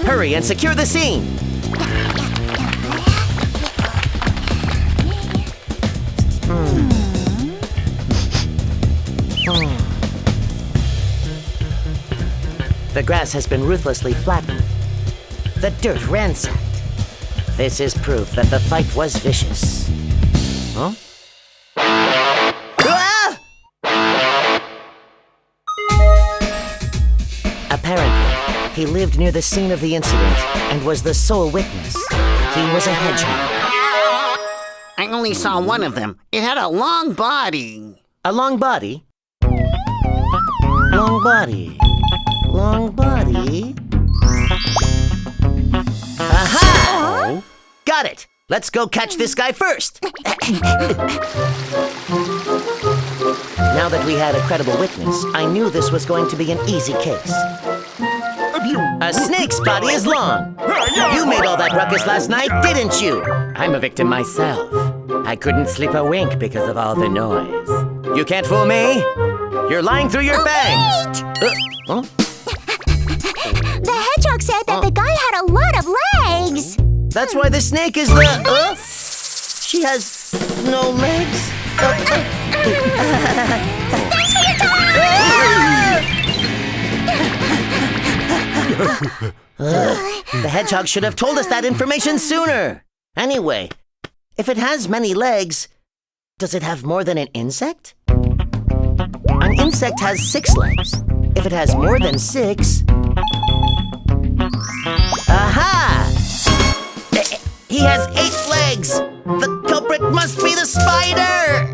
Hurry and secure the scene. The grass has been ruthlessly flattened. The dirt ransacked. This is proof that the fight was vicious. Huh? Ah! Apparently, he lived near the scene of the incident and was the sole witness. He was a hedgehog. I only saw one of them. It had a long body. A long body? Long body. Long body. Aha! Got it! Let's go catch this guy first! Now that we had a credible witness, I knew this was going to be an easy case. A snake's body is long. You made all that ruckus last night, didn't you? I'm a victim myself. I couldn't sleep a wink because of all the noise. You can't fool me. You're lying through your fangs. Huh? The hedgehog said that the guy had a lot of legs. That's why the snake is the... She has no legs. Thanks for your time! The hedgehog should have told us that information sooner. Anyway, if it has many legs, does it have more than an insect? An insect has 6 legs. If it has more than 6... Aha! He has 8 legs! The culprit must be the spider!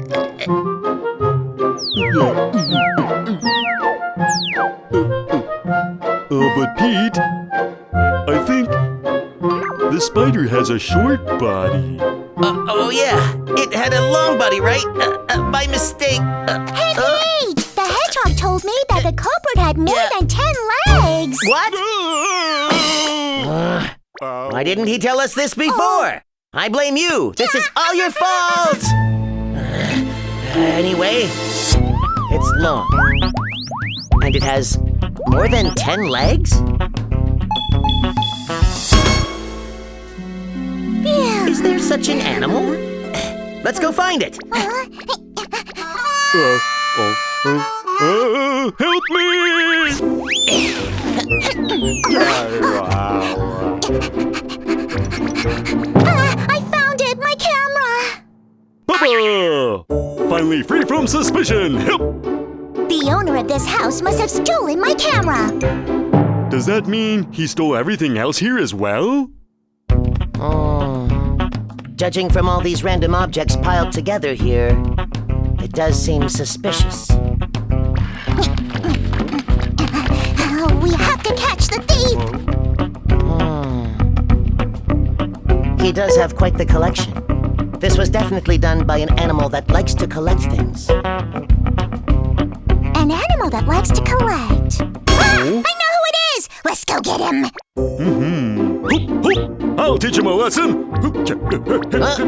But Pete, I think the spider has a short body. Oh yeah, it had a long body, right? By mistake. Hey, Pete! The hedgehog told me that the culprit had more than 10 legs. What? Why didn't he tell us this before? I blame you. This is all your fault. Anyway, it's long. And it has more than 10 legs? Is there such an animal? Let's go find it. Help me! I found it! My camera! Papa! Finally free from suspicion! Help! The owner of this house must have stolen my camera. Does that mean he stole everything else here as well? Judging from all these random objects piled together here, it does seem suspicious. We have to catch the thief! He does have quite the collection. This was definitely done by an animal that likes to collect things. An animal that likes to collect. Ah, I know who it is! Let's go get him! I'll teach him a lesson!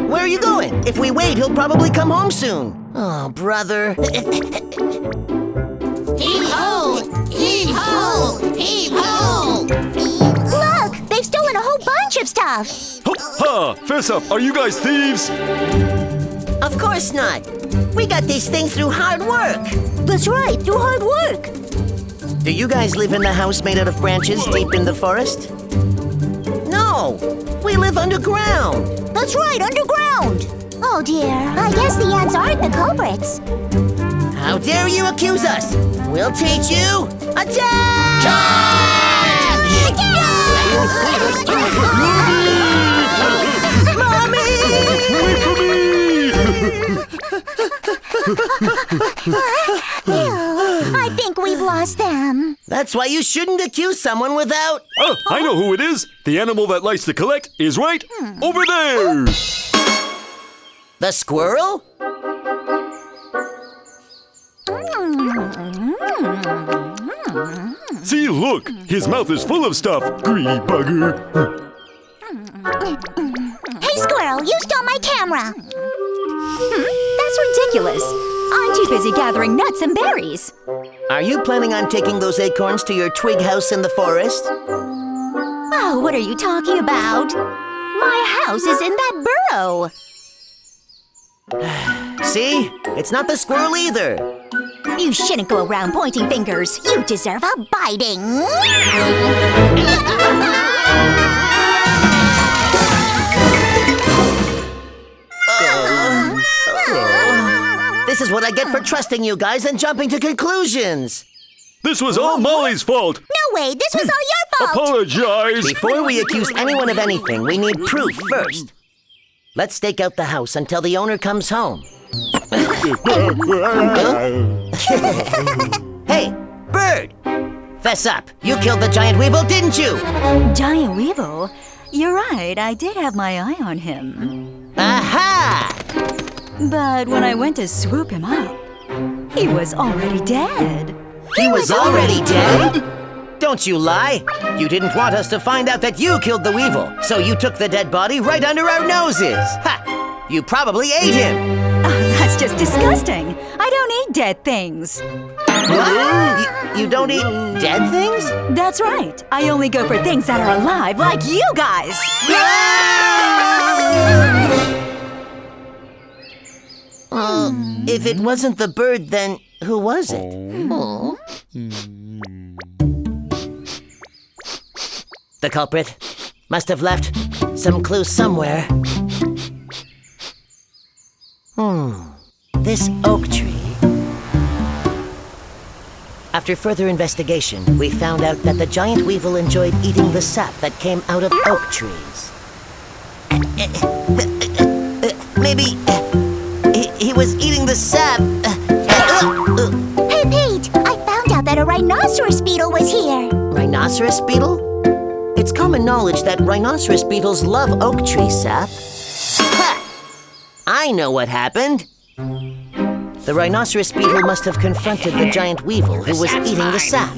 Where are you going? If we wait, he'll probably come home soon. Oh, brother. Heave ho! Heave ho! Heave ho! Look! They've stolen a whole bunch of stuff! Ha! Fess up! Are you guys thieves? Of course not. We got these things through hard work. That's right, through hard work. Do you guys live in the house made out of branches deep in the forest? No! We live underground. That's right, underground. Oh dear, I guess the ants aren't the culprits. How dare you accuse us? We'll teach you! Attack! Charge! Mommy! Wait for me! I think we've lost them. That's why you shouldn't accuse someone without... Oh, I know who it is. The animal that likes to collect is right over there. The squirrel? See, look. His mouth is full of stuff. Greedy bugger. Hey, squirrel, you stole my camera. That's ridiculous. I'm too busy gathering nuts and berries. Are you planning on taking those acorns to your twig house in the forest? Oh, what are you talking about? My house is in that burrow. See? It's not the squirrel either. You shouldn't go around pointing fingers. You deserve a biting. This is what I get for trusting you guys and jumping to conclusions. This was all Molly's fault. No way, this was all your fault. Apologize. Before we accuse anyone of anything, we need proof first. Let's stake out the house until the owner comes home. Hey, Bird! Fess up. You killed the giant weevil, didn't you? Giant Weevil? You're right, I did have my eye on him. Aha! But when I went to swoop him up, he was already dead. He was already dead? Don't you lie. You didn't want us to find out that you killed the weevil, so you took the dead body right under our noses. Ha! You probably ate him. Oh, that's just disgusting. I don't eat dead things. What? You don't eat dead things? That's right. I only go for things that are alive, like you guys. If it wasn't the bird, then who was it? The culprit must have left some clue somewhere. This oak tree. After further investigation, we found out that the giant weevil enjoyed eating the sap that came out of oak trees. Maybe he was eating the sap. Hey, Pete, I found out that a rhinoceros beetle was here. Rhinoceros beetle? It's common knowledge that rhinoceros beetles love oak tree sap. Ha! I know what happened. The rhinoceros beetle must have confronted the giant weevil who was eating the sap.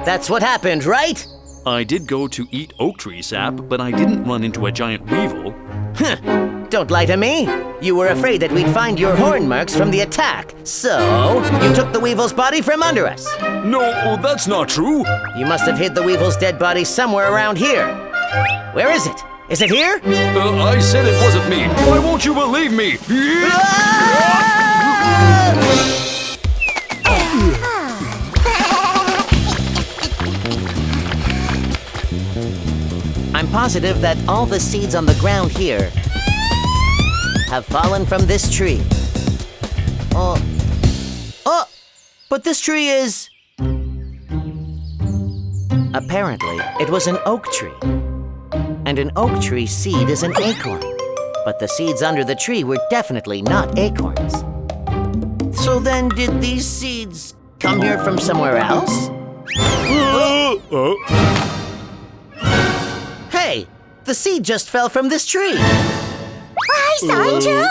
That's what happened, right? I did go to eat oak tree sap, but I didn't run into a giant weevil. Don't lie to me. You were afraid that we'd find your horn marks from the attack. So, you took the weevil's body from under us. No, that's not true. You must have hid the weevil's dead body somewhere around here. Where is it? Is it here? I said it wasn't me. Why won't you believe me? I'm positive that all the seeds on the ground here have fallen from this tree. Oh, but this tree is... Apparently, it was an oak tree. And an oak tree seed is an acorn. But the seeds under the tree were definitely not acorns. So then, did these seeds come here from somewhere else? Hey, the seed just fell from this tree. I saw it too.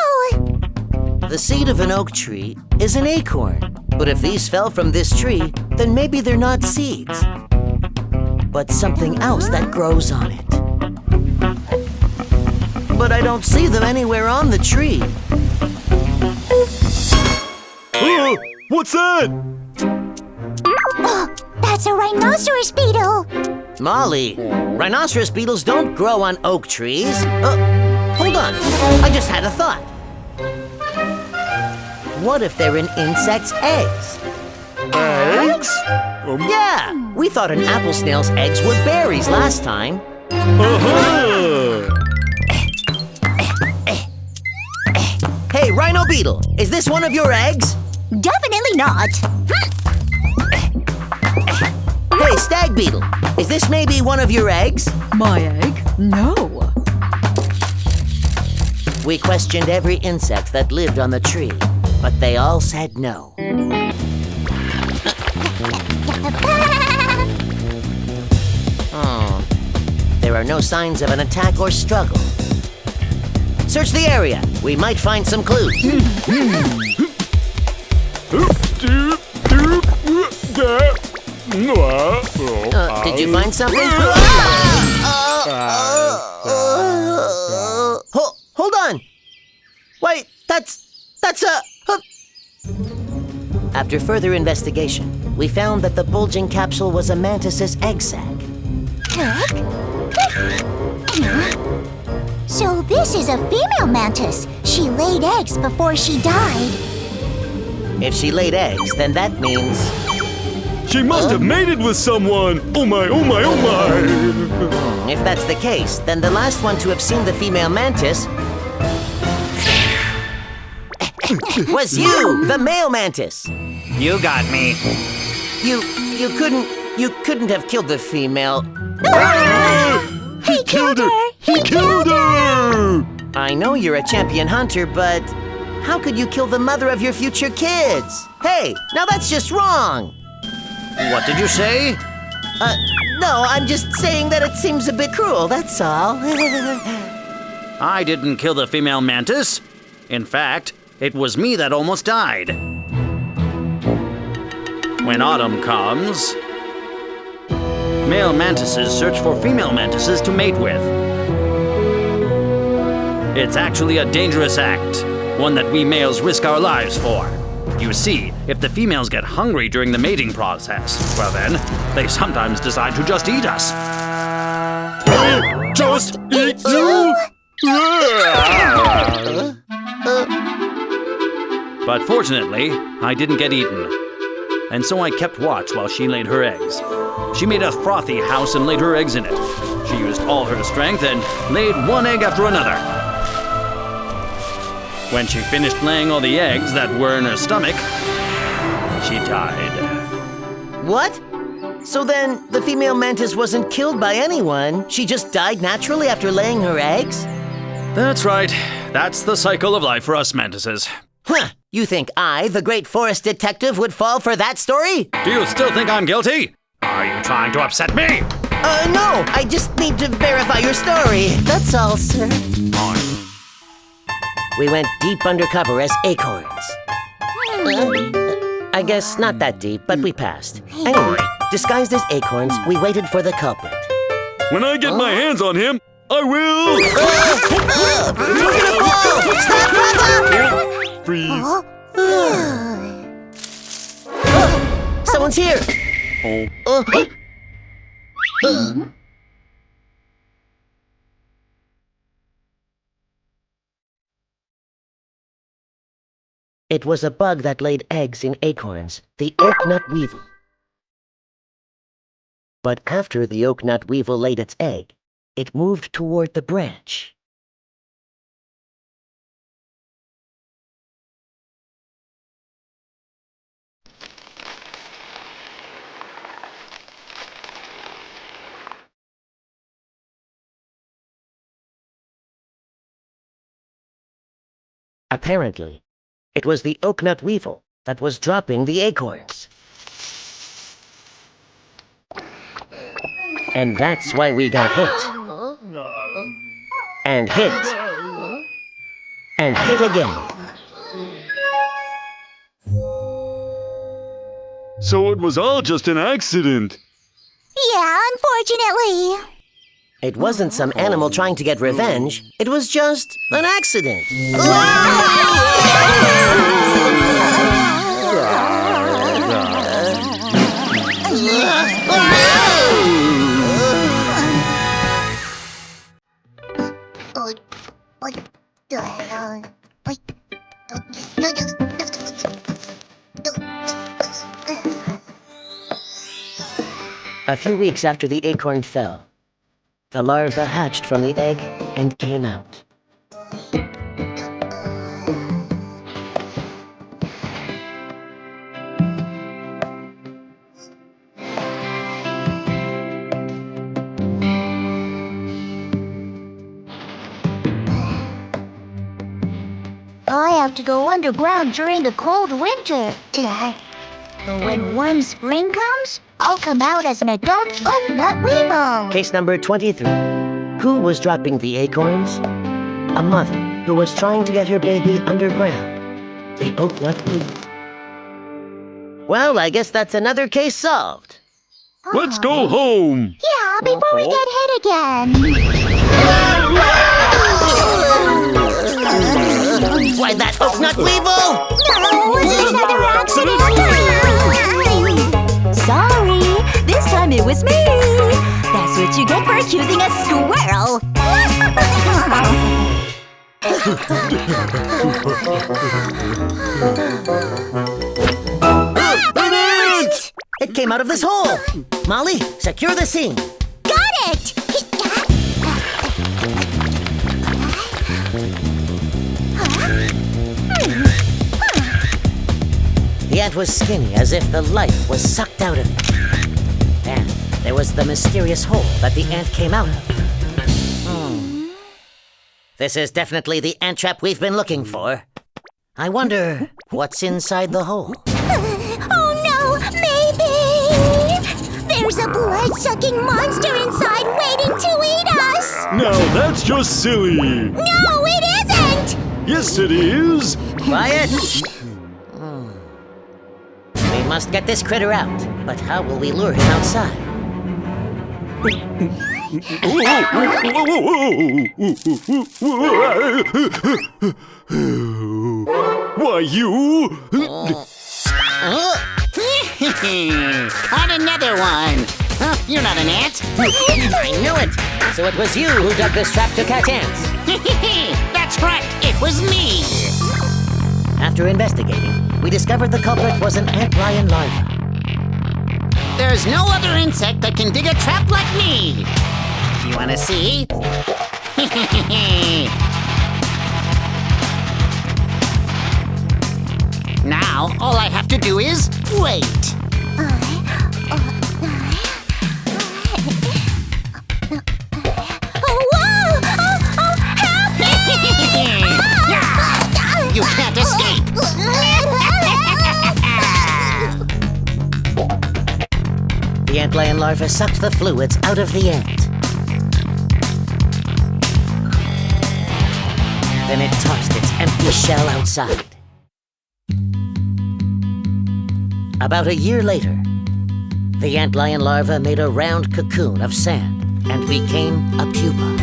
The seed of an oak tree is an acorn. But if these fell from this tree, then maybe they're not seeds, but something else that grows on it. But I don't see them anywhere on the tree. What's that? Oh, that's a rhinoceros beetle. Molly, rhinoceros beetles don't grow on oak trees. Hold on, I just had a thought. What if they're in insects' eggs? Eggs? Yeah, we thought an apple snail's eggs were berries last time. Hey, rhino beetle, is this one of your eggs? Definitely not. Hey, stag beetle, is this maybe one of your eggs? My egg? No. We questioned every insect that lived on the tree, but they all said no. There are no signs of an attack or struggle. Search the area. We might find some clues. Did you find something? Hold on. Wait, that's a... After further investigation, we found that the bulging capsule was a mantis's egg sac. So this is a female mantis. She laid eggs before she died. If she laid eggs, then that means... She must have mated with someone! Oh my, oh my, oh my! If that's the case, then the last one to have seen the female mantis was you, the male mantis. You got me. You couldn't have killed the female. He killed her! He killed her! I know you're a champion hunter, but how could you kill the mother of your future kids? Hey, now that's just wrong. What did you say? No, I'm just saying that it seems a bit cruel, that's all. I didn't kill the female mantis. In fact, it was me that almost died. When autumn comes, male mantises search for female mantises to mate with. It's actually a dangerous act, one that we males risk our lives for. You see, if the females get hungry during the mating process, well then, they sometimes decide to just eat us. Just eat you? But fortunately, I didn't get eaten. And so I kept watch while she laid her eggs. She made a frothy house and laid her eggs in it. She used all her strength and laid one egg after another. When she finished laying all the eggs that were in her stomach, she died. What? So then, the female mantis wasn't killed by anyone. She just died naturally after laying her eggs? That's right. That's the cycle of life for us mantises. Huh! You think I, the great forest detective, would fall for that story? Do you still think I'm guilty? Are you trying to upset me? No, I just need to verify your story. That's all, sir. We went deep undercover as acorns. I guess not that deep, but we passed. Anyway, disguised as acorns, we waited for the culprit. When I get my hands on him, I will! You're gonna fall! Stop, brother! Freeze. Someone's here! It was a bug that laid eggs in acorns, the oak-nut weevil. But after the oak-nut weevil laid its egg, it moved toward the branch. Apparently, it was the oak-nut weevil that was dropping the acorns. And that's why we got hit. And hit. And hit again. So it was all just an accident. Yeah, unfortunately. It wasn't some animal trying to get revenge. It was just an accident. A few weeks after the acorn fell, the larva hatched from the egg and came out. I have to go underground during the cold winter. But when warm spring comes, I'll come out as an adult oak-nut weevil. Case number 23. Who was dropping the acorns? A mother who was trying to get her baby underground. The oak-nut weevil. Well, I guess that's another case solved. Let's go home. Yeah, before we get hit again. Why, that oak-nut weevil? No, it was another accident. That's me! That's what you get for accusing a squirrel! It came out of this hole! Molly, secure the scene! Got it! The ant was skinny, as if the life was sucked out of it. And there was the mysterious hole that the ant came out of. This is definitely the ant trap we've been looking for. I wonder what's inside the hole. Oh no, maybe! There's a blood-sucking monster inside waiting to eat us! Now that's just silly. No, it isn't! Yes, it is. Quiet! We must get this critter out, but how will we lure him outside? Why, you? Caught another one! Huh, you're not an ant! I knew it! So it was you who dug this trap to catch ants. That's right, it was me! After investigating, we discovered the culprit was an ant-lion larva. There's no other insect that can dig a trap like me! Do you wanna see? Now, all I have to do is wait. You can't escape! The ant-lion larva sucked the fluids out of the ant. Then it tossed its empty shell outside. About a year later, the ant-lion larva made a round cocoon of sand and became a pupa.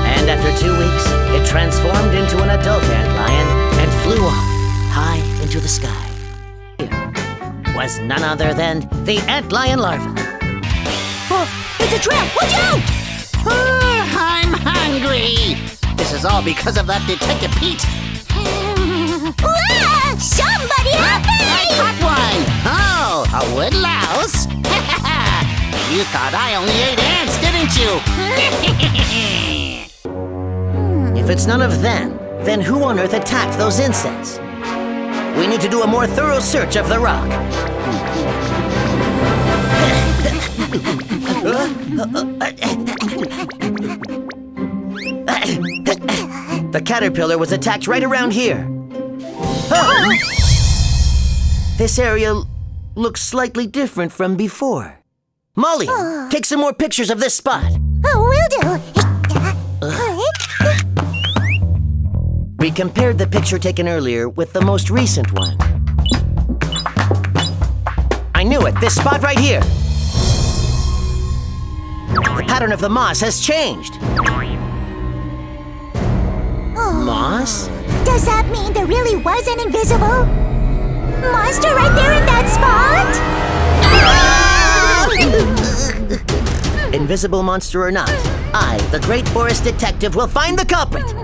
And after 2 weeks, it transformed into an adult antlion and flew off high into the sky. Here was none other than the antlion larva. Oh, it's a trap! Watch out! I'm hungry! This is all because of that Detective Pete! Somebody help me! I caught one! Oh, a wood louse! You thought I only ate ants, didn't you? If it's none of them, then who on earth attacked those insects? We need to do a more thorough search of the rock. The caterpillar was attacked right around here. This area looks slightly different from before. Molly, take some more pictures of this spot. Oh, will do. We compared the picture taken earlier with the most recent one. I knew it, this spot right here. The pattern of the moss has changed. Moss? Does that mean there really was an invisible monster right there in that spot? Invisible monster or not, I, the great forest detective, will find the culprit.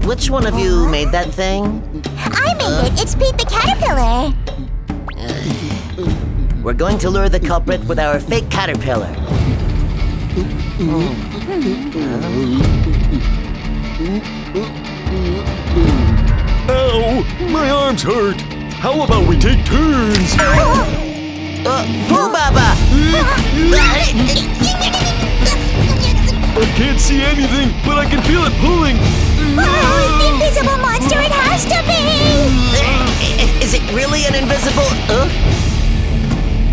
Which one of you made that thing? I made it. It's Peet the caterpillar. We're going to lure the culprit with our fake caterpillar. Ow! My arms hurt! How about we take turns? Pooh Baba! I can't see anything, but I can feel it pulling! Oh, the invisible monster, it has to be! Is it really an invisible...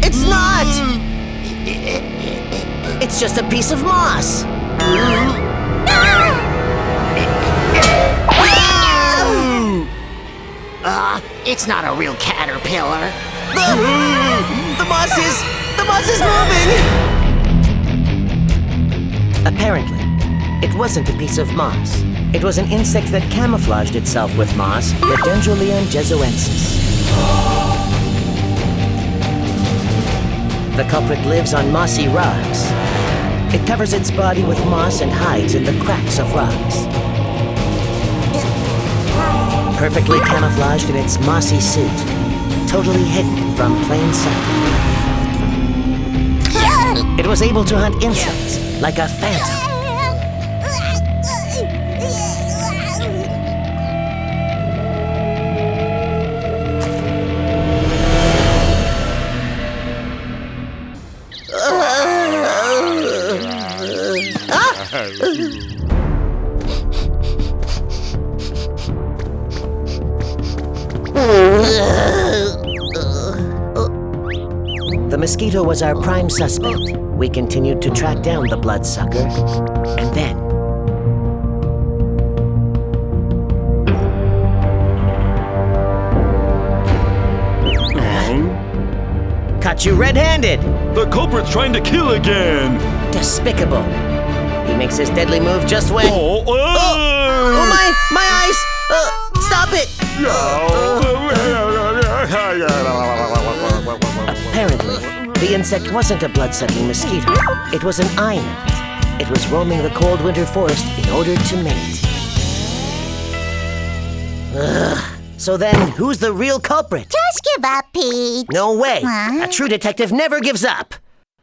It's not! It's just a piece of moss. It's not a real caterpillar. The moss is moving! Apparently, it wasn't a piece of moss. It was an insect that camouflaged itself with moss, the Dendroleon jesuensis. The culprit lives on mossy rocks. It covers its body with moss and hides in the cracks of rocks. Perfectly camouflaged in its mossy suit, totally hidden from plain sight. It was able to hunt insects like a phantom. The mosquito was our prime suspect. We continued to track down the bloodsucker, and then... Caught you red-handed! The culprit's trying to kill again! Despicable. He makes his deadly move just when... Oh, my eyes! Stop it! Apparently, the insect wasn't a blood-sucking mosquito. It was an eye gnat. It was roaming the cold winter forest in order to mate. So then, who's the real culprit? Just give up, Pete. No way! Huh? A true detective never gives up!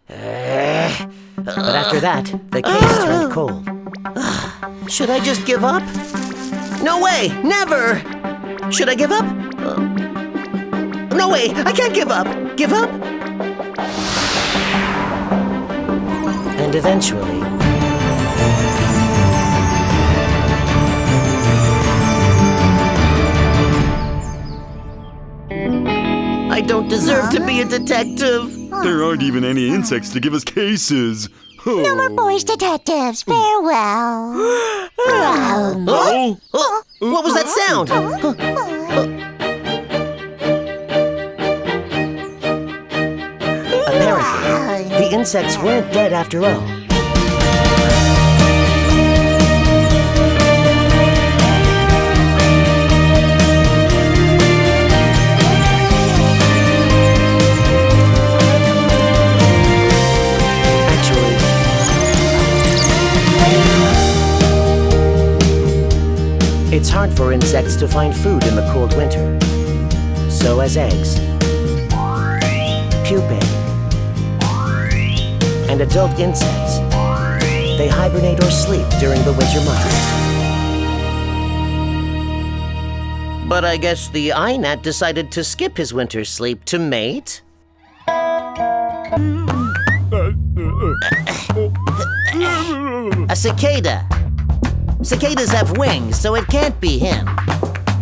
But after that, the case turned cold. Should I just give up? No way! Never! Should I give up? No way! I can't give up! Give up? And eventually... I don't deserve to be a detective. There aren't even any insects to give us cases. No more boys detectives. Farewell. Oh? What was that sound? Apparently, the insects weren't dead after all. It's hard for insects to find food in the cold winter. So as eggs, pupae, and adult insects, they hibernate or sleep during the winter months. But I guess the eye gnat decided to skip his winter sleep to mate. A cicada. Cicadas have wings, so it can't be him.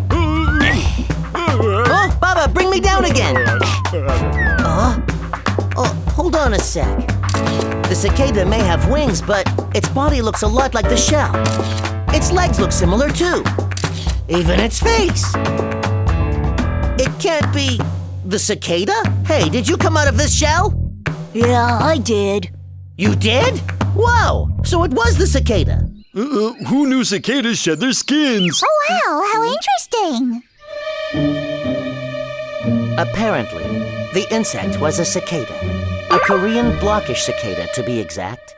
Oh, Baba, bring me down again! Hold on a sec. The cicada may have wings, but its body looks a lot like the shell. Its legs look similar too. Even its face. It can't be the cicada? Hey, did you come out of this shell? Yeah, I did. You did? Wow, so it was the cicada. Who knew cicadas shed their skins? Oh, wow, how interesting. Apparently, the insect was a cicada. A Korean blockish cicada, to be exact.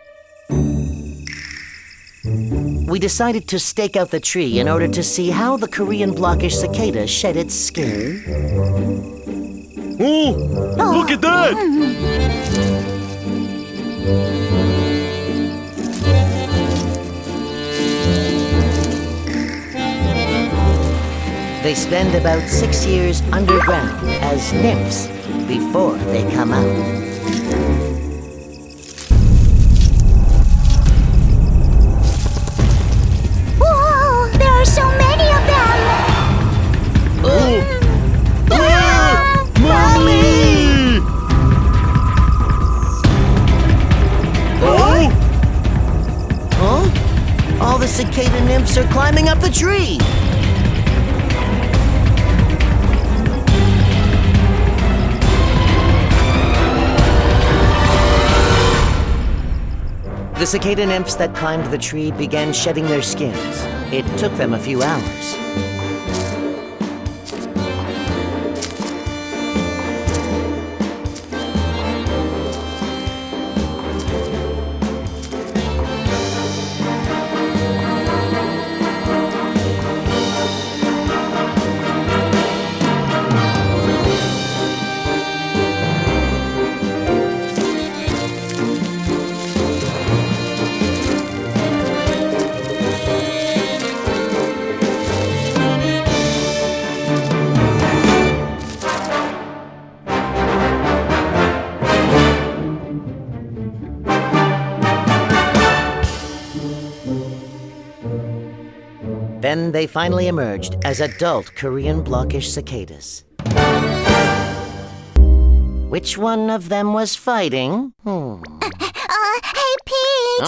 We decided to stake out the tree in order to see how the Korean blockish cicada shed its skin. Oh, look at that! They spend about 6 years underground as nymphs before they come out. Whoa, there are so many of them. Mommy! Huh? All the cicada nymphs are climbing up the tree. The cicada nymphs that climbed the tree began shedding their skins. It took them a few hours. Then they finally emerged as adult Korean blockish cicadas. Which one of them was fighting? Hey, Pete!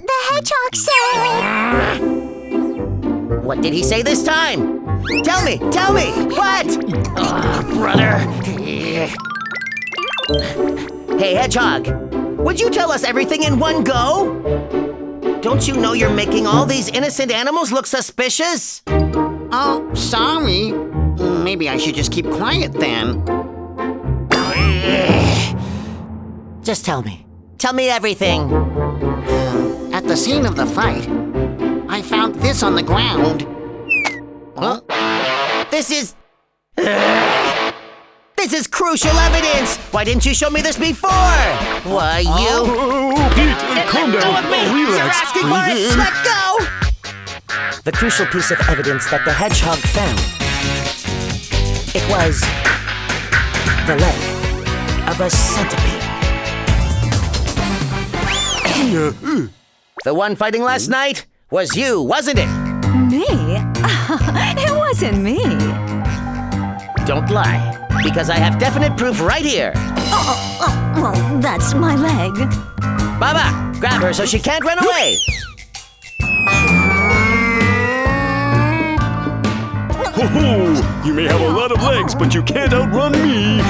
The hedgehog said... What did he say this time? Tell me! What? Brother. Hey, Hedgehog, would you tell us everything in one go? Don't you know you're making all these innocent animals look suspicious? Oh, sorry. Maybe I should just keep quiet then. Just tell me. Tell me everything. At the scene of the fight, I found this on the ground. Huh? This is crucial evidence! Why didn't you show me this before? Why, you... Oh, Pete, calm down. Let go of me! Relax. You're asking for it! Let go! The crucial piece of evidence that the hedgehog found. It was... the leg of a centipede. The one fighting last night was you, wasn't it? Me? It wasn't me. Don't lie, because I have definite proof right here. Well, that's my leg. Baba, grab her so she can't run away. Ho ho! You may have a lot of legs, but you can't outrun me!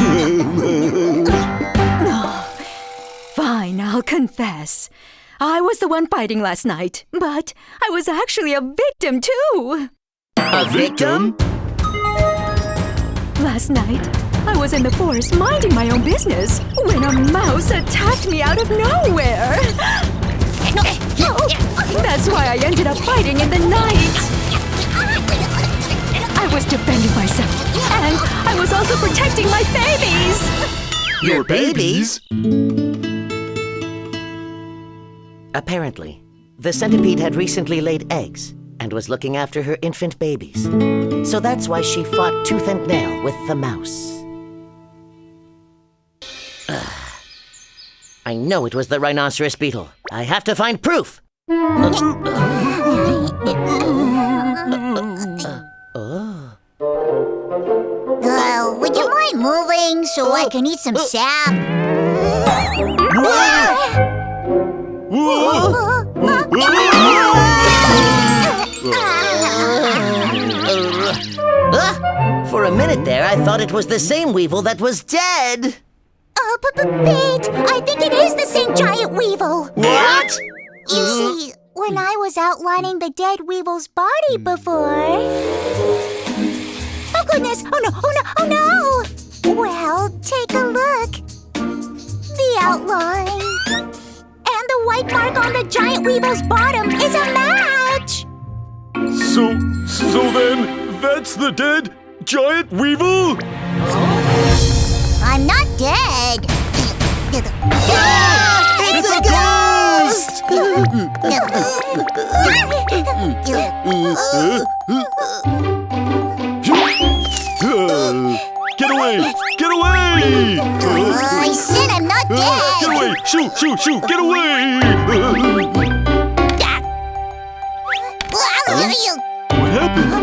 Fine, I'll confess. I was the one fighting last night, but I was actually a victim too. A victim? Last night, I was in the forest minding my own business when a mouse attacked me out of nowhere. That's why I ended up fighting in the night. I was defending myself, and I was also protecting my babies. Your babies? Apparently, the centipede had recently laid eggs and was looking after her infant babies. So that's why she fought tooth and nail with the mouse. I know it was the rhinoceros beetle. I have to find proof. Would you mind moving so I can eat some sap? For a minute there, I thought it was the same Weevil that was dead. Pete, I think it is the same giant Weevil. What? You see, when I was outlining the dead Weevil's body before... Oh goodness! Oh no! Well, take a look. The outline. And the white mark on the giant Weevil's bottom is a match! So then, that's the dead giant Weevil? I'm not dead. It's a ghost! Get away! Get away! I said I'm not dead. Get away! Shoot! Get away! What happened?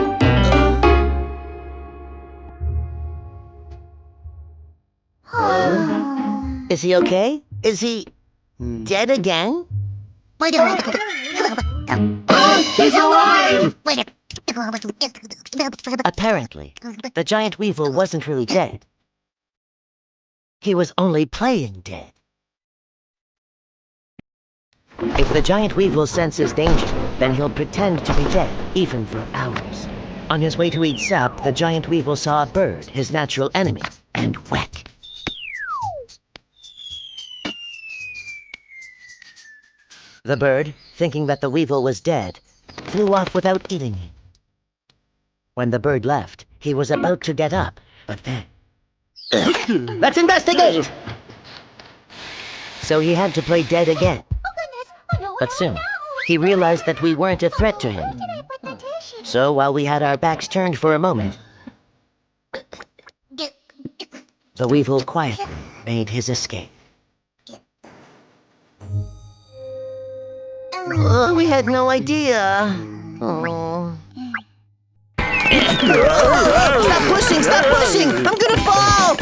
Is he okay? Is he dead again? He's alive! Apparently, the giant Weevil wasn't really dead. He was only playing dead. If the giant weevil senses danger, then he'll pretend to be dead, even for hours. On his way to eat sap, the giant weevil saw a bird, his natural enemy, and whack. The bird, thinking that the weevil was dead, flew off without eating him. When the bird left, he was about to get up, but then... Let's investigate! So he had to play dead again. But soon, he realized that we weren't a threat to him. So while we had our backs turned for a moment, the weevil quietly made his escape. We had no idea. Oh. Stop pushing! Stop pushing! I'm gonna fall!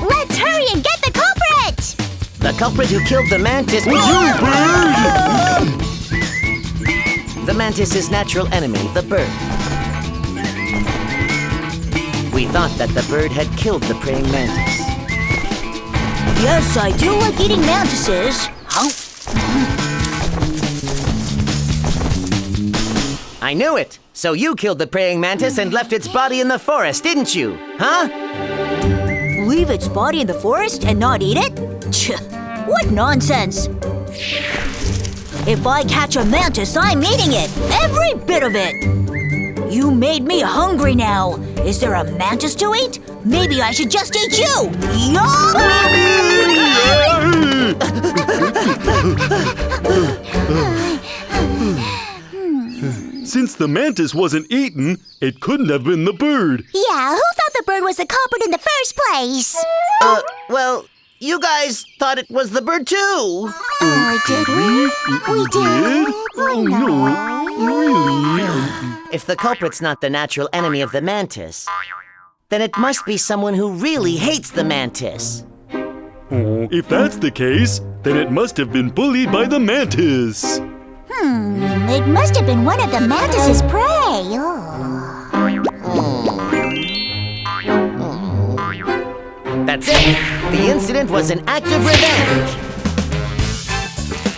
Let's hurry and get the culprit! The culprit who killed the mantis was You, bird! the mantis's natural enemy, the bird. We thought that the bird had killed the praying mantis. Yes, I do like eating mantises. I knew it! So you killed the praying mantis and left its body in the forest, didn't you? Huh? Leave its body in the forest and not eat it? What nonsense! If I catch a mantis, I'm eating it! Every bit of it! You made me hungry now! Is there a mantis to eat? Maybe I should just eat you! Since the mantis wasn't eaten, it couldn't have been the bird. Yeah, who thought the bird was the culprit in the first place? Well, you guys thought it was the bird too! Oh, did we? We did? Oh, no, really? If the culprit's not the natural enemy of the mantis, then it must be someone who really hates the mantis. Oh, if that's the case, then it must have been bullied by the mantis. It must have been one of the mantis's prey. That's it! The incident was an act of revenge!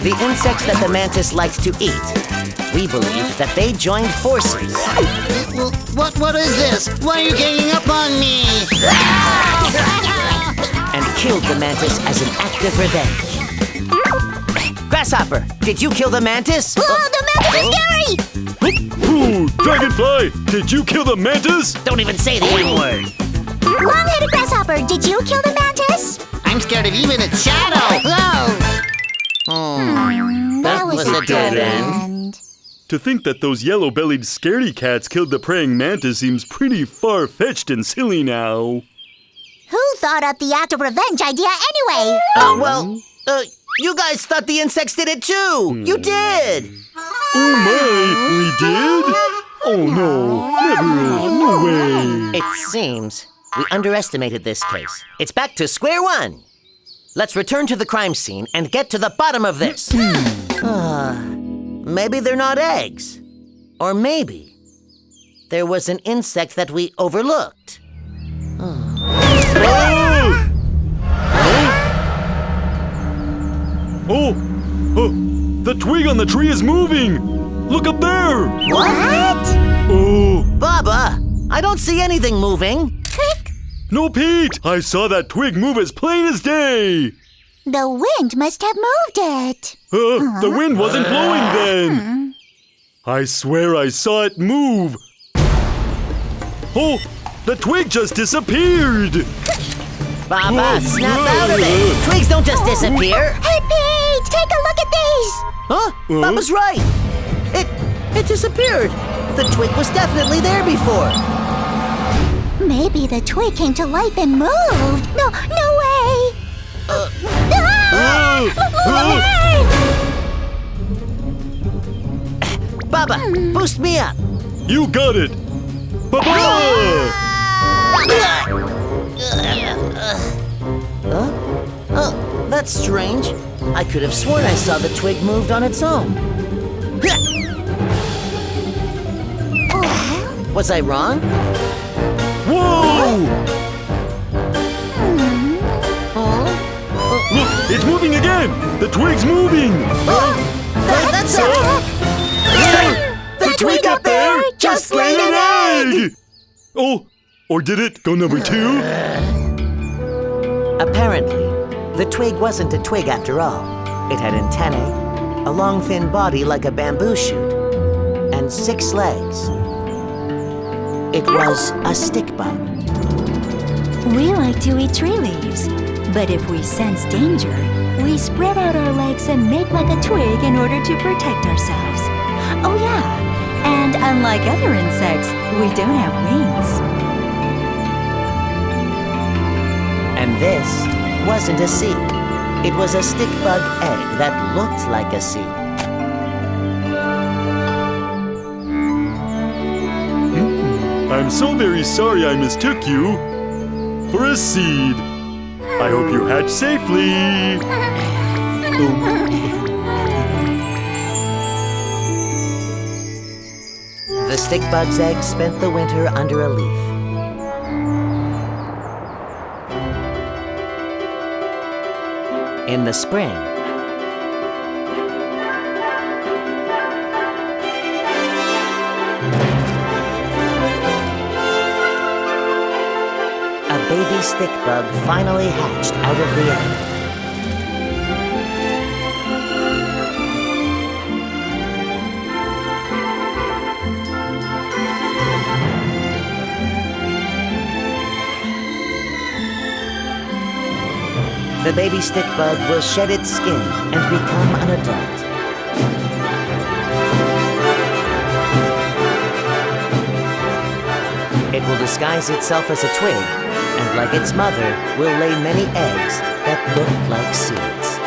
The insects that the mantis likes to eat, we believe that they joined forces. What is this? Why are you ganging up on me? And killed the mantis as an act of revenge. Grasshopper, did you kill the mantis? Oh, the mantis is scary! Ooh, Dragonfly, did you kill the mantis? Don't even say the N-word! Long-headed grasshopper, did you kill the mantis? I'm scared of even its shadow. That was a dead end. To think that those yellow-bellied scaredy cats killed the praying mantis seems pretty far-fetched and silly now. Who thought up the act of revenge idea anyway? You guys thought the insects did it too! You did! Oh my, we did? Oh no, never, no way. It seems we underestimated this case. It's back to square one. Let's return to the crime scene and get to the bottom of this. Maybe they're not eggs. Or maybe there was an insect that we overlooked. Oh, the twig on the tree is moving. Look up there. What? Oh, Baba, I don't see anything moving. no, Pete. I saw that twig move as plain as day. The wind must have moved it. The wind wasn't blowing then. I swear I saw it move. Oh, the twig just disappeared. Baba, snap out of it. Twigs don't just disappear. Hey, Pete, take a look at these. Huh? Baba's right. It disappeared. The twig was definitely there before. Maybe the twig came to life and moved. No way. Baba, boost me up. You got it. Baba! Oh, that's strange. I could have sworn I saw the twig moved on its own. Was I wrong? Whoa! Huh? Look, man! The twig's moving! That's The twig up there just laid an egg! Oh, or did it go number 2? Apparently, the twig wasn't a twig after all. It had antennae, a long thin body like a bamboo shoot, and 6 legs. It was a stick bug. We like to eat tree leaves, but if we sense danger, we spread out our legs and make like a twig in order to protect ourselves. Oh yeah, and unlike other insects, we don't have wings. And this wasn't a seed. It was a stick bug egg that looked like a seed. I'm so very sorry I mistook you for a seed. I hope you hatch safely. The stick bug's egg spent the winter under a leaf. In the spring, a baby stick bug finally hatched out of the egg. The baby stick bug will shed its skin and become an adult. It will disguise itself as a twig, and like its mother, will lay many eggs that look like seeds.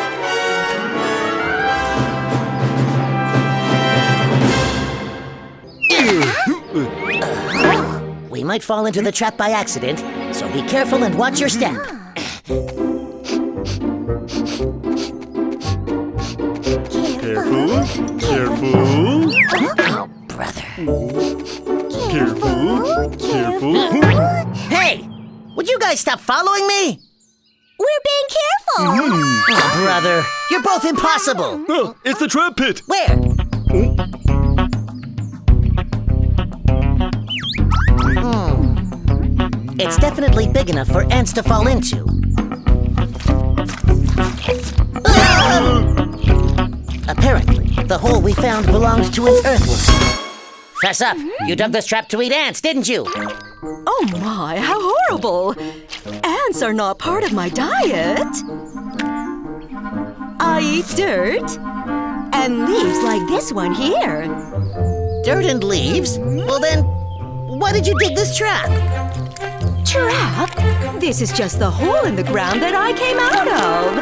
We might fall into the trap by accident, so be careful and watch your step. Careful, careful. Oh, brother. Careful, careful. Hey! Would you guys stop following me? We're being careful. Oh, brother, you're both impossible. Oh, it's the trap pit. Where? It's definitely big enough for ants to fall into. Apparently, the hole we found belonged to an earthworm. Fess up, you dug this trap to eat ants, didn't you? Oh my, how horrible! Ants are not part of my diet. I eat dirt and leaves like this one here. Dirt and leaves? Well then, why did you dig this trap? Trap? This is just the hole in the ground that I came out of.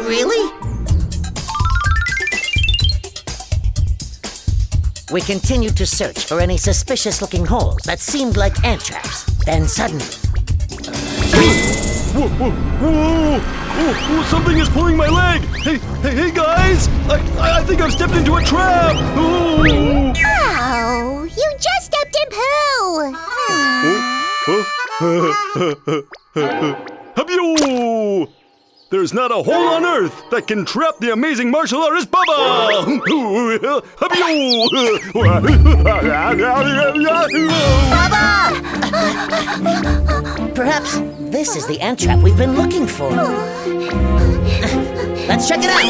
Really? We continued to search for any suspicious-looking holes that seemed like ant traps. Then suddenly... Whoa, whoa, whoa! Oh, something is pulling my leg! Hey, guys! I think I've stepped into a trap! Oh, You just stepped in poo. Habyo! There's not a hole on earth that can trap the amazing martial artist Bubba! Perhaps this is the ant trap we've been looking for. Let's check it out!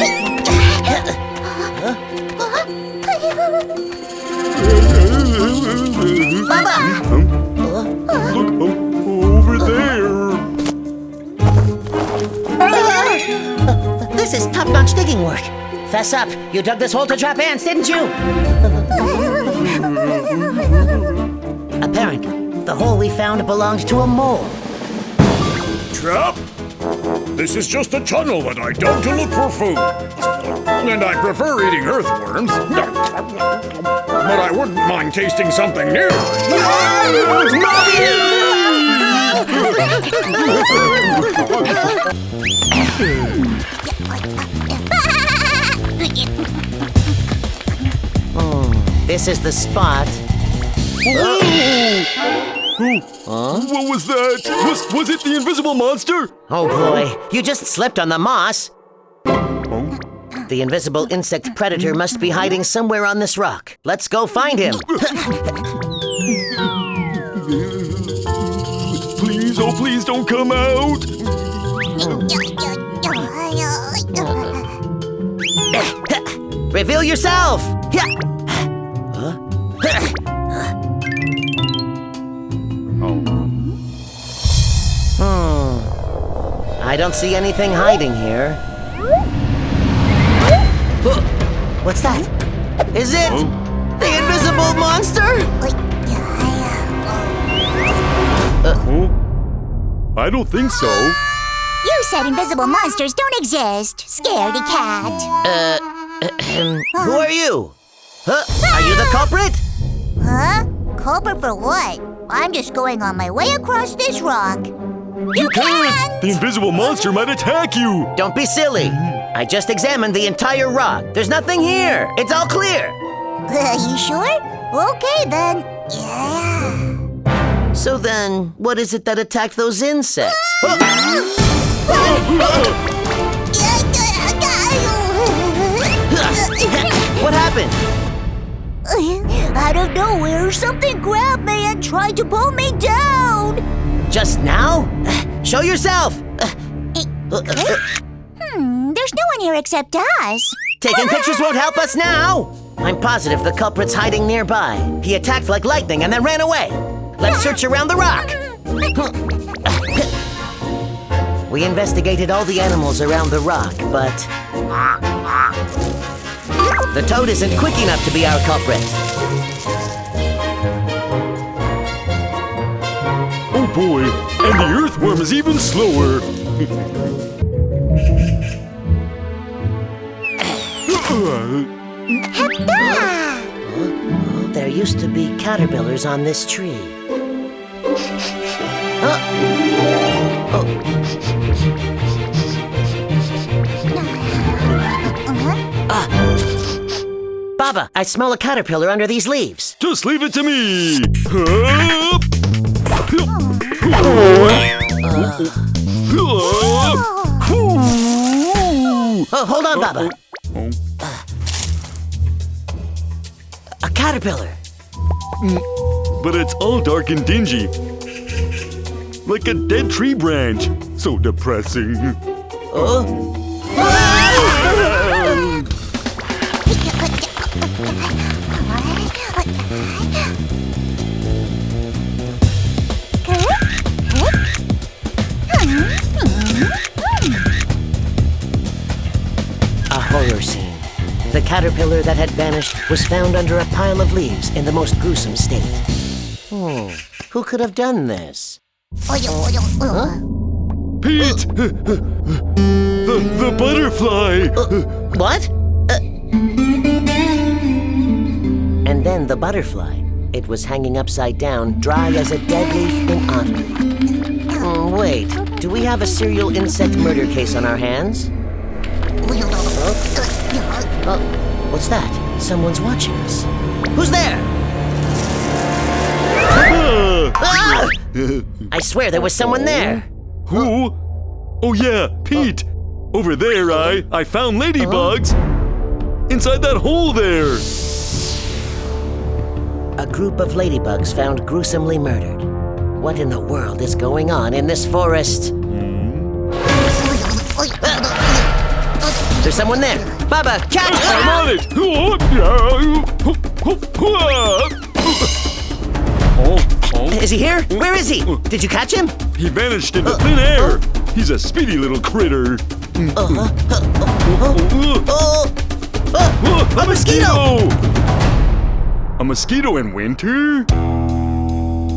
Bubba! Look over there! This is top-notch digging work. Fess up, you dug this hole to trap ants, didn't you? Apparently, the hole we found belonged to a mole. Trap? This is just a tunnel that I dug to look for food. And I prefer eating earthworms. But I wouldn't mind tasting something new. This is the spot. What was that? Was it the invisible monster? Oh boy, you just slipped on the moss. Oh. The invisible insect predator must be hiding somewhere on this rock. Let's go find him. Please, oh please don't come out. Reveal yourself. I don't see anything hiding here. What's that? Is it the invisible monster? I don't think so. You said invisible monsters don't exist. Scaredy cat. Who are you? Are you the culprit? Huh? Culprit for what? I'm just going on my way across this rock. You can't! The invisible monster might attack you. Don't be silly. I just examined the entire rock. There's nothing here. It's all clear. You sure? Okay then. Yeah. So then, what is it that attacked those insects? What happened? Out of nowhere, something grabbed me and tried to pull me down. Just now? Show yourself. There's no one here except us. Taking pictures won't help us now. I'm positive the culprit's hiding nearby. He attacked like lightning and then ran away. Let's search around the rock. We investigated all the animals around the rock, but the toad isn't quick enough to be our culprit. Oh boy, and the earthworm is even slower. There used to be caterpillars on this tree. Baba, I smell a caterpillar under these leaves. Just leave it to me. Oh, hold on, Baba. A caterpillar. But it's all dark and dingy. Like a dead tree branch. So depressing. A horror scene. The caterpillar that had vanished was found under a pile of leaves in the most gruesome state. Who could have done this? Pete! The butterfly! What? And then the butterfly. It was hanging upside down, dry as a dead leaf in autumn. Wait, do we have a serial insect murder case on our hands? What's that? Someone's watching us. Who's there? Ah! I swear there was someone there. Who? Oh yeah, Pete! Over there, I found ladybugs! Inside that hole there! A group of ladybugs found gruesomely murdered. What in the world is going on in this forest? There's someone there. Baba, catch! I'm on it! Is he here? Where is he? Did you catch him? He vanished into thin air! He's a speedy little critter! A mosquito! A mosquito in winter?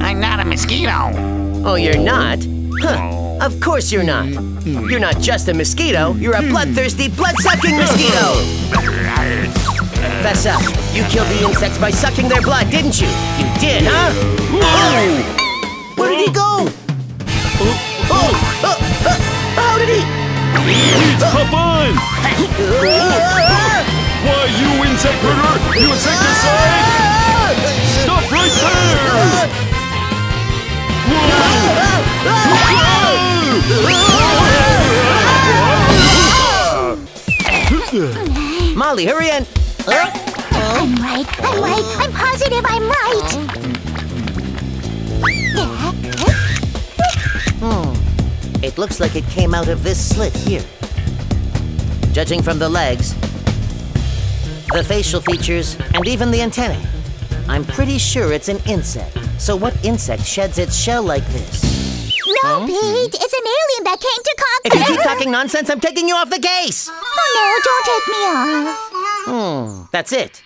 I'm not a mosquito. Oh, you're not? Huh. Of course you're not. You're not just a mosquito. You're a bloodthirsty, blood-sucking mosquito! Fess up. You killed the insects by sucking their blood, didn't you? You did, huh? Where did he go? How did he? Pete, hop on! Why, you insect murderer! You insecticide! Stop right there! Molly, hurry in. I'm right. I'm positive I'm right. It looks like it came out of this slit here. Judging from the legs, the facial features, and even the antennae, I'm pretty sure it's an insect. So what insect sheds its shell like this? No, Pete, it's an alien that came to If you conquer. keep talking nonsense, I'm taking you off the case. Oh no, don't take me off. That's it.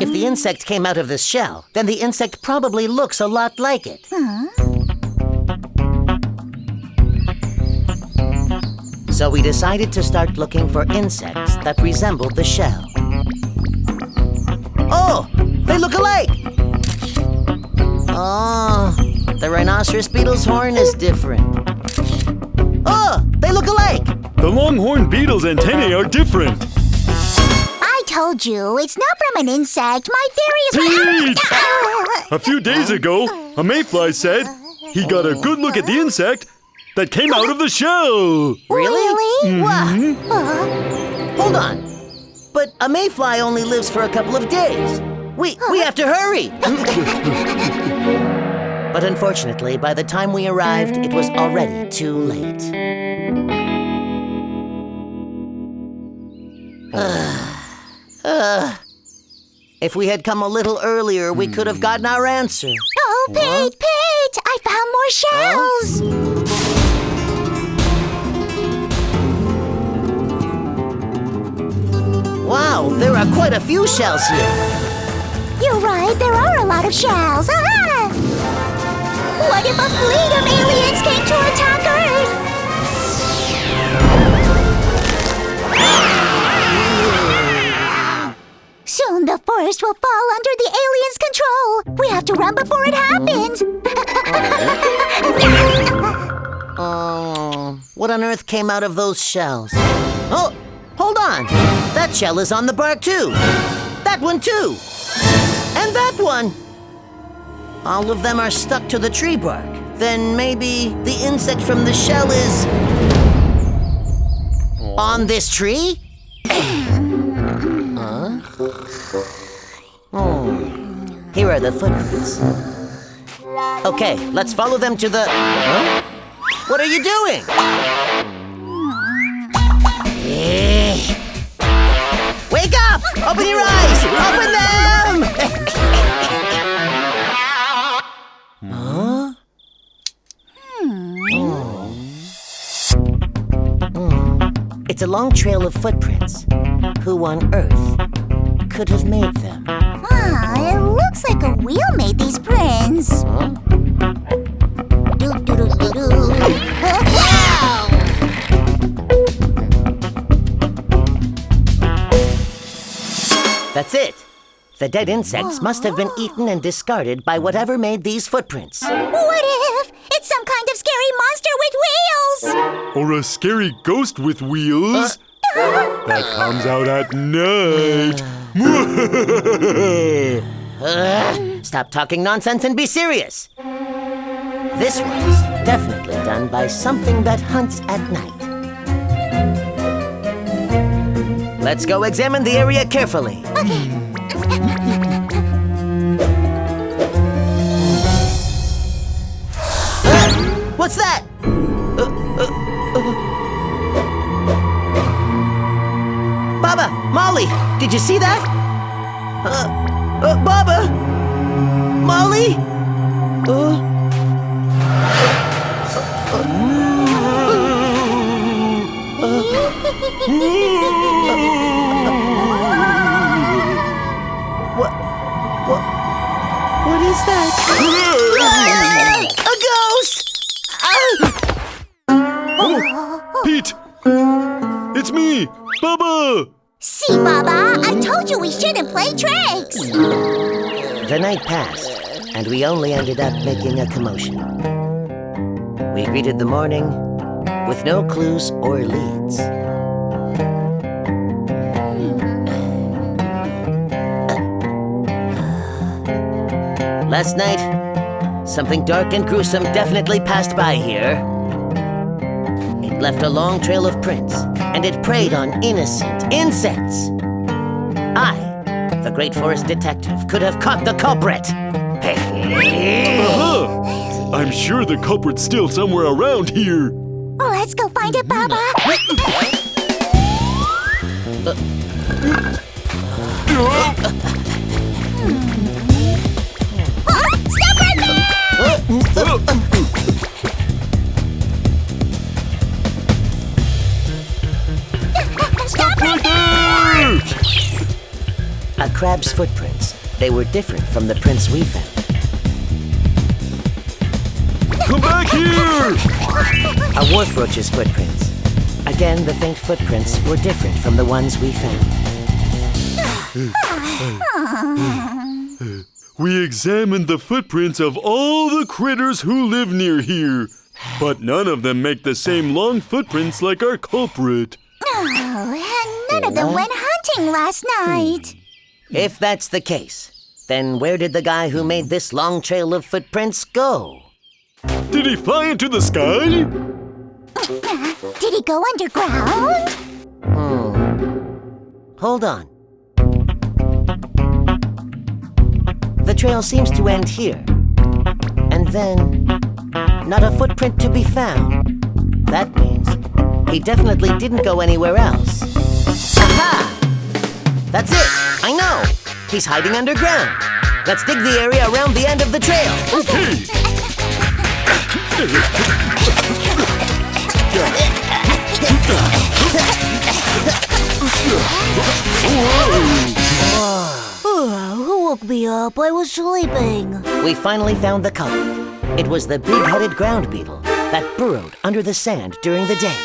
If the insect came out of this shell, then the insect probably looks a lot like it. So we decided to start looking for insects that resembled the shell. Oh, they look alike! Oh, the rhinoceros beetle's horn is different. Oh, they look alike! The longhorn beetle's antennae are different. I told you, it's not from an insect. My theory is... Pete! A few days ago, a mayfly said he got a good look at the insect that came out of the shell. Really? What? Hold on. But a mayfly only lives for a couple of days. We have to hurry. But unfortunately, by the time we arrived, it was already too late. If we had come a little earlier, we could have gotten our answer. Oh, Pete! I found more shells! Wow, there are quite a few shells here. You're right, there are a lot of shells. What if a fleet of aliens came to attack Earth? Soon the forest will fall under the aliens' control. We have to run before it happens. What on earth came out of those shells? Oh, hold on. That shell is on the bark too. That one too. And that one. All of them are stuck to the tree bark. Then maybe the insect from the shell is on this tree? Here are the footprints. Okay, let's follow them to the... What are you doing? Wake up! Open your eyes! Open them! It's a long trail of footprints. Who on earth could have made them? It looks like a wheel made these prints. Do-do-do-do-do. Wow! That's it. The dead insects must have been eaten and discarded by whatever made these footprints. What if it's some kind of scary monster with wheels? Or a scary ghost with wheels that comes out at night. Stop talking nonsense and be serious. This was definitely done by something that hunts at night. Let's go examine the area carefully. What's that? Baba, Molly, did you see that? Baba, Molly? What is that? A ghost! Pete! It's me, Bubba! See, Baba, I told you we shouldn't play tricks. The night passed, and we only ended up making a commotion. We greeted the morning with no clues or leads. Last night, something dark and gruesome definitely passed by here. It left a long trail of prints, and it preyed on innocent insects. I, the great forest detective, could have caught the culprit. Aha! I'm sure the culprit's still somewhere around here. Let's go find it, Baba. Stop right there! Stop right there! A crab's footprints. They were different from the prints we found. Come back here! A wharf roach's footprints. Again, the faint footprints were different from the ones we found. We examined the footprints of all the critters who live near here, but none of them make the same long footprints like our culprit. Oh, and none of them went hunting last night. If that's the case, then where did the guy who made this long trail of footprints go? Did he fly into the sky? Did he go underground? Hold on. The trail seems to end here. And then, not a footprint to be found. That means he definitely didn't go anywhere else. Aha! That's it! I know! He's hiding underground. Let's dig the area around the end of the trail. Okay! Who woke me up? I was sleeping. We finally found the culprit. It was the big-headed ground beetle that burrowed under the sand during the day.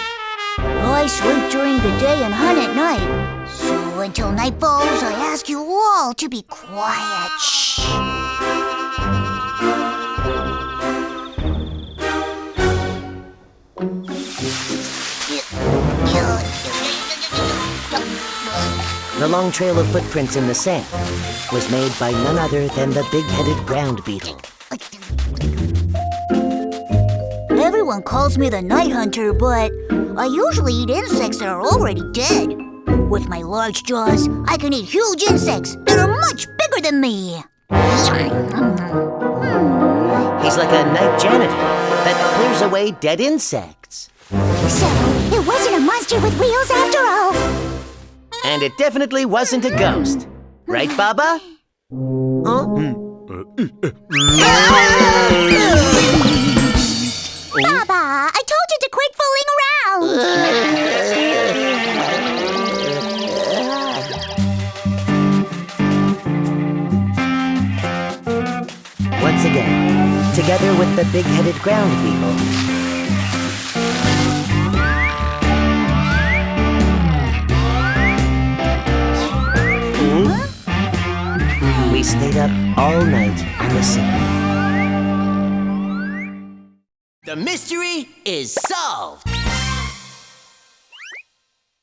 I sleep during the day and hunt at night. So until night falls, I ask you all to be quiet. Shh. The long trail of footprints in the sand was made by none other than the big-headed ground beetle. Everyone calls me the night hunter, but I usually eat insects that are already dead. With my large jaws, I can eat huge insects that are much bigger than me. He's like a night janitor that clears away dead insects. So, it wasn't a monster with wheels after all. And it definitely wasn't a ghost. Right, Baba? Huh? Baba, I told you to quit fooling around. Once again, together with the big-headed ground beetle, we stayed up all night on the sand. The mystery is solved!